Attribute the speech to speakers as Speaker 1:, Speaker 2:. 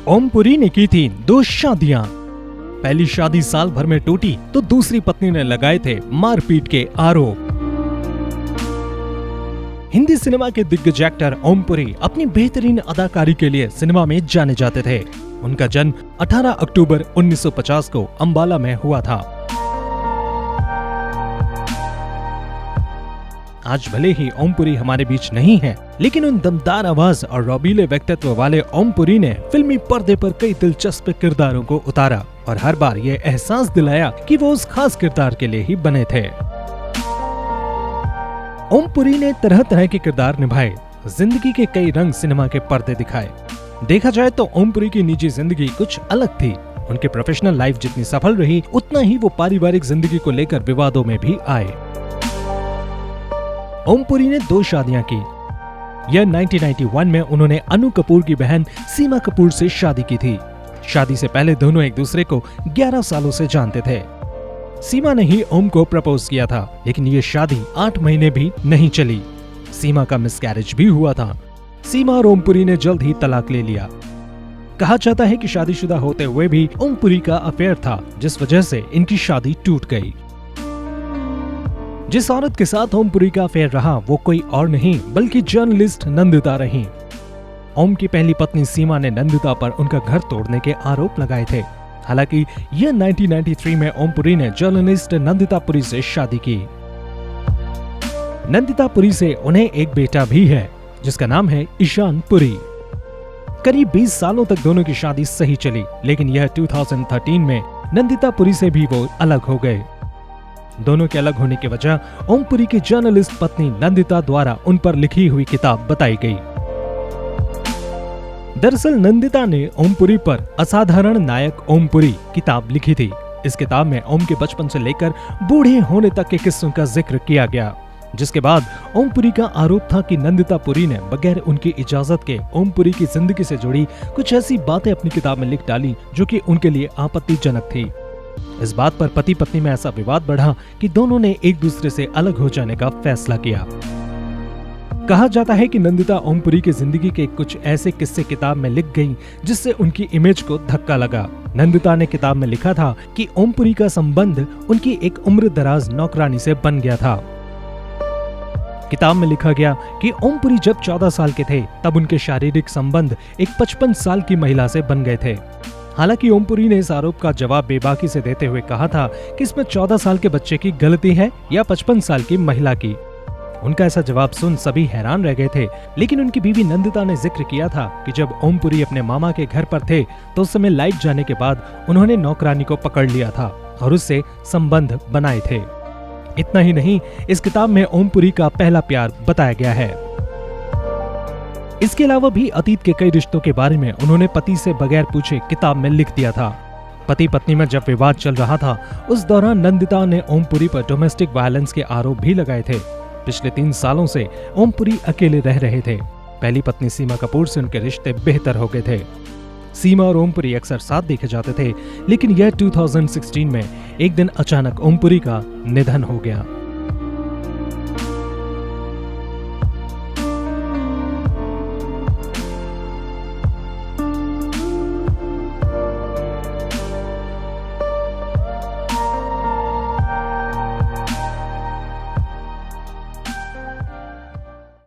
Speaker 1: ओमपुरी ने की थी 2 शादियां। पहली शादी साल भर में टूटी तो दूसरी पत्नी ने लगाए थे मारपीट के आरोप। हिंदी सिनेमा के दिग्गज एक्टर ओमपुरी अपनी बेहतरीन अदाकारी के लिए सिनेमा में जाने जाते थे। उनका जन्म 18 अक्टूबर 1950 को अंबाला में हुआ था। आज भले ही ओमपुरी हमारे बीच नहीं है, लेकिन उन दमदार आवाज और रौबीले व्यक्तित्व वाले ओमपुरी ने फिल्मी पर्दे पर कई दिलचस्प किरदारों को उतारा और हर बार ये एहसास दिलाया कि वो उस खास किरदार के लिए ही बने थे। ओमपुरी ने तरह तरह के किरदार निभाए, जिंदगी के कई रंग सिनेमा के पर्दे दिखाए। देखा जाए तो ओमपुरी की निजी जिंदगी कुछ अलग थी। उनकी प्रोफेशनल लाइफ जितनी सफल रही, उतना ही वो पारिवारिक जिंदगी को लेकर विवादों में भी आए। ओमपुरी ने 2 शादियां की। यह 1991 में उन्होंने अनु कपूर की बहन सीमा कपूर से शादी की थी। शादी से पहले दोनों एक दूसरे को 11 सालों से जानते थे। सीमा ने ही ओम को प्रपोज किया था, लेकिन ये शादी 8 महीने भी नहीं चली। सीमा का मिसकैरेज भी हुआ था। सीमा और ओमपुरी ने जल्द ही तलाक ले लिया। कहा जाता है कि शादीशुदा होते हुए भी ओमपुरी का अफेयर था, जिस वजह से इनकी शादी टूट गई। जिस औरत के साथ ओमपुरी का अफेयर रहा वो कोई और नहीं बल्कि जर्नलिस्ट नंदिता रही। ओम की पहली पत्नी सीमा ने नंदिता पर उनका घर तोड़ने के आरोप लगाए थे। हालांकि यह 1993 में ओमपुरी ने जर्नलिस्ट नंदिता पुरी से शादी की। नंदिता पुरी से उन्हें एक बेटा भी है, जिसका नाम है ईशान पुरी। करीब 20 सालों तक दोनों की शादी सही चली, लेकिन यह 2013 में नंदिता पुरी से भी वो अलग हो गए। दोनों के अलग होने की वजह ओमपुरी की जर्नलिस्ट पत्नी नंदिता द्वारा उन पर लिखी हुई किताब बताई गई। दरअसल नंदिता ने ओमपुरी पर असाधारण नायक ओमपुरी किताब लिखी थी। इस किताब में ओम के बचपन से लेकर बूढ़े होने तक के किस्सों का जिक्र किया गया, जिसके बाद ओमपुरी का आरोप था कि नंदिता पुरी ने बगैर उनकी इजाजत के ओमपुरी की जिंदगी से जुड़ी कुछ ऐसी बातें अपनी किताब में लिख डाली जो कि उनके लिए आपत्तिजनक थी। इस बात पर पति पत्नी में ऐसा विवाद बढ़ा कि दोनों ने एक दूसरे से अलग हो जाने का फैसला किया। कहा जाता है कि नंदिता ओमपुरी की जिंदगी के कुछ ऐसे किस्से किताब में लिख गईं, जिससे उनकी इमेज को धक्का लगा। नंदिता ने किताब में लिखा था कि ओमपुरी का संबंध उनकी एक उम्र दराज नौकरानी से बन गया था। किताब में लिखा गया कि ओमपुरी जब 14 साल के थे तब उनके शारीरिक संबंध एक 55 साल की महिला से बन गए थे। हालांकि ओमपुरी ने इस आरोप का जवाब बेबाकी से देते हुए कहा था कि इसमें 14 साल के बच्चे की गलती है या 55 साल की महिला की। उनका ऐसा जवाब सुन सभी हैरान रह गए थे, लेकिन उनकी बीवी नंदिता ने जिक्र किया था कि जब ओमपुरी अपने मामा के घर पर थे तो उस समय लाइट जाने के बाद उन्होंने नौकरानी को पकड़ लिया था और उससे संबंध बनाए थे। इतना ही नहीं, इस किताब में ओमपुरी का पहला प्यार बताया गया है। इसके अलावा भी अतीत के कई रिश्तों के बारे में उन्होंने पति से बगैर पूछे किताब में लिख दिया था। पति पत्नी में जब विवाद चल रहा था, उस दौरान नंदिता ने ओमपुरी पर डोमेस्टिक वायलेंस के आरोप भी लगाए थे। पिछले 3 सालों से ओमपुरी अकेले रह रहे थे। पहली पत्नी सीमा कपूर से उनके रिश्ते बेहतर हो गए थे। सीमा और ओमपुरी अक्सर साथ देखे जाते थे, लेकिन यह 2016 में एक दिन अचानक ओमपुरी का निधन हो गया।